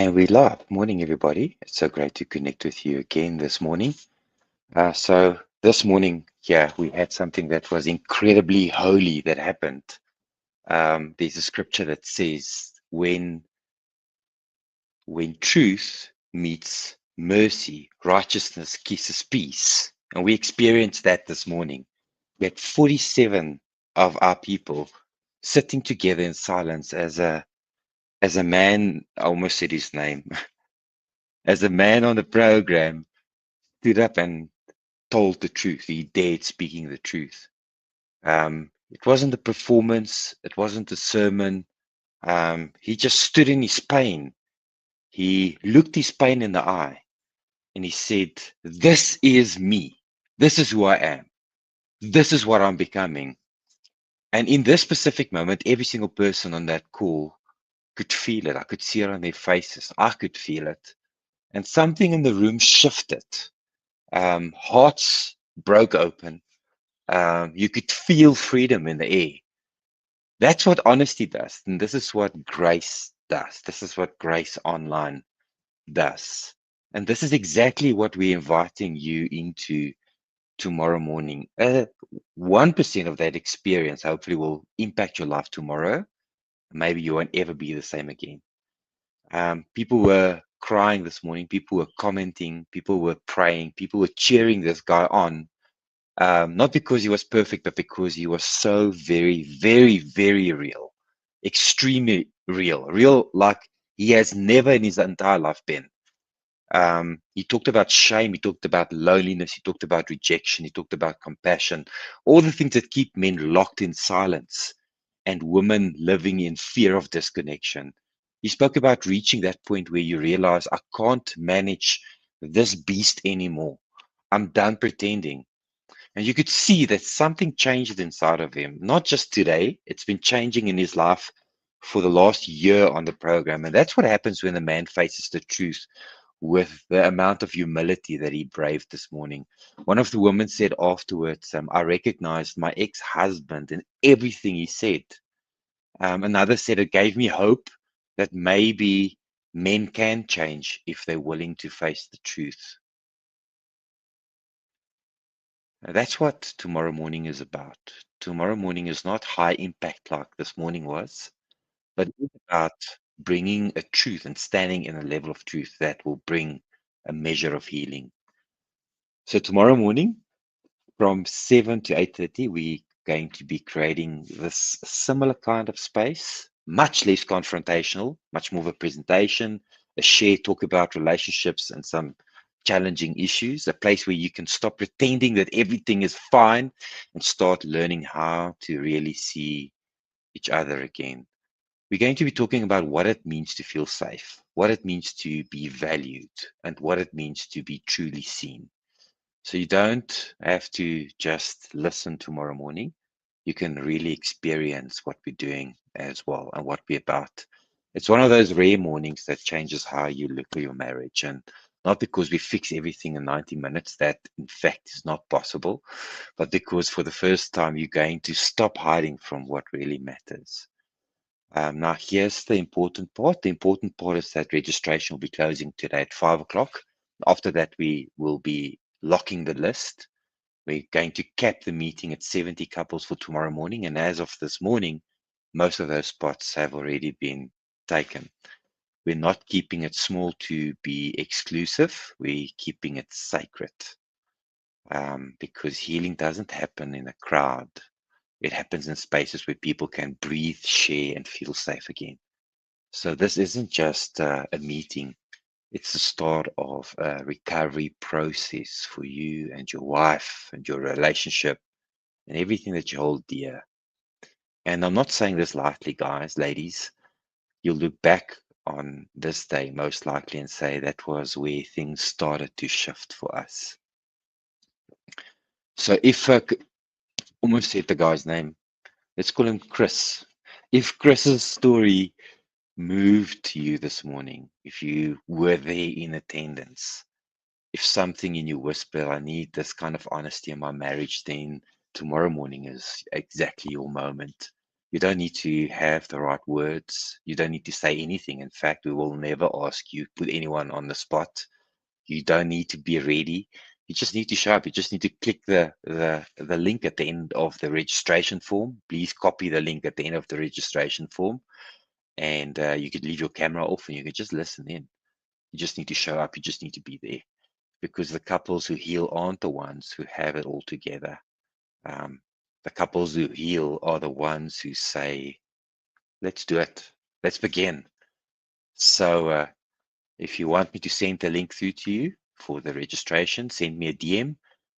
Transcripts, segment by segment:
And we love. Morning, everybody. It's so great to connect with you again this morning. So this morning, yeah, we had something that was incredibly holy that happened. There's a scripture that says, when truth meets mercy, righteousness kisses peace. And we experienced that this morning. We had 47 of our people sitting together in silence as a man, I almost said his name, as a man on the program stood up and told the truth. He dared speaking the truth. It wasn't a performance. It wasn't a sermon. He just stood in his pain. He looked his pain in the eye and he said, "This is me. This is who I am. This is what I'm becoming." And in this specific moment, every single person on that call could feel it. I could see it on their faces. I could feel it. And something in the room shifted. Hearts broke open. You could feel freedom in the air. That's what honesty does. And this is what grace does. This is what Grace Online does. And this is exactly what we're inviting you into tomorrow morning. 1% of that experience hopefully will impact your life tomorrow. Maybe you won't ever be the same again. People were crying this morning. People were commenting. People were praying. People were cheering this guy on. Not because he was perfect, but because he was so very, very, very real, extremely real, real like he has never in his entire life been. He talked about shame, he talked about loneliness, he talked about rejection, he talked about compassion, all the things that keep men locked in silence and women living in fear of disconnection. He spoke about reaching that point where you realize, I can't manage this beast anymore. I'm done pretending. And you could see that something changed inside of him, not just today, it's been changing in his life for the last year on the program. And that's what happens when a man faces the truth with the amount of humility that he braved this morning. One of the women said afterwards, I recognized my ex husband in everything he said. Another said, it gave me hope that maybe men can change if they're willing to face the truth. That's what tomorrow morning is about. Tomorrow morning is not high impact like this morning was, but it's about bringing a truth and standing in a level of truth that will bring a measure of healing. So tomorrow morning from 7 to 8:30, we're going to be creating this similar kind of space, much less confrontational, much more of a presentation, a share, talk about relationships and some challenging issues, a place where you can stop pretending that everything is fine and start learning how to really see each other again. We're going to be talking about what it means to feel safe, what it means to be valued, and what it means to be truly seen. So you don't have to just listen tomorrow morning. You can really experience what we're doing as well and what we're about. It's one of those rare mornings that changes how you look at your marriage. And not because we fix everything in 90 minutes, that in fact is not possible, but because for the first time, you're going to stop hiding from what really matters. Now, here's the important part. The important part is that registration will be closing today at 5 o'clock. After that, we will be locking the list. We're going to cap the meeting at 70 couples for tomorrow morning. And as of this morning, most of those spots have already been taken. We're not keeping it small to be exclusive. We're keeping it sacred because healing doesn't happen in a crowd. It happens in spaces where people can breathe, share, and feel safe again. So this isn't just a meeting. It's the start of a recovery process for you and your wife and your relationship and everything that you hold dear. And I'm not saying this lightly, guys, ladies. You'll look back on this day most likely and say that was where things started to shift for us. So if I almost said the guy's name, let's call him Chris. If Chris's story moved you this morning, if you were there in attendance, if something in you whispered, I need this kind of honesty in my marriage, then tomorrow morning is exactly your moment. You don't need to have the right words. You don't need to say anything. In fact, we will never ask you, put anyone on the spot. You don't need to be ready. You just need to show up. You just need to click the link at the end of the registration form. Please copy the link at the end of the registration form, and you could leave your camera off and you could just listen in. You just need to show up. You just need to be there, because the couples who heal aren't the ones who have it all together. Um, the couples who heal are the ones who say, let's do it. Let's begin. So if you want me to send the link through to you for the registration, send me a DM,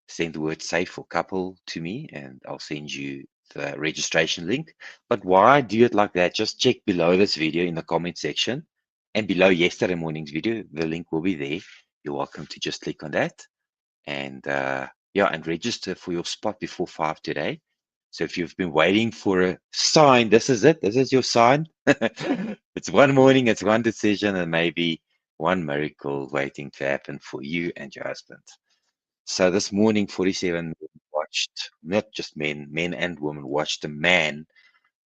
send the word safe for couple to me, and I'll send you the registration link. But why do it like that? Just check below this video in the comment section, and below yesterday morning's video, the link will be there. You're welcome to just click on that and yeah, and register for your spot before 5 today. So if you've been waiting for a sign, this is it. This is your sign. It's one morning, it's one decision, and maybe one miracle waiting to happen for you and your husband. So this morning, 47 men watched, not just men, men and women watched a man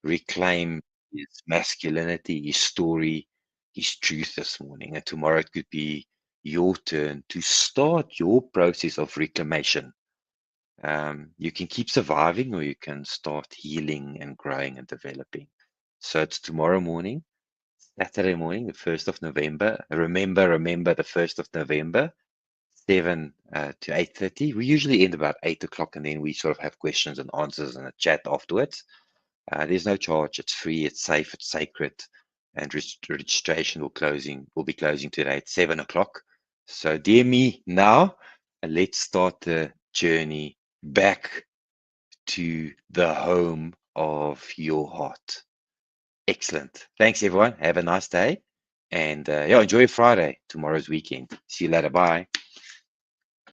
reclaim his masculinity, his story, his truth this morning. And tomorrow it could be your turn to start your process of reclamation. You can keep surviving, or you can start healing and growing and developing. So it's tomorrow morning, Saturday morning, the 1st of November. Remember the 1st of November, 7 to 8:30. We usually end about 8 o'clock, and then we sort of have questions and answers and a chat afterwards. There's no charge. It's free. It's safe. It's sacred. And registration will be closing today at 7 o'clock. So, dear me, now let's start the journey back to the home of your heart. Excellent. Thanks, everyone. Have a nice day. And yeah, enjoy your Friday. Tomorrow's weekend. See you later. Bye.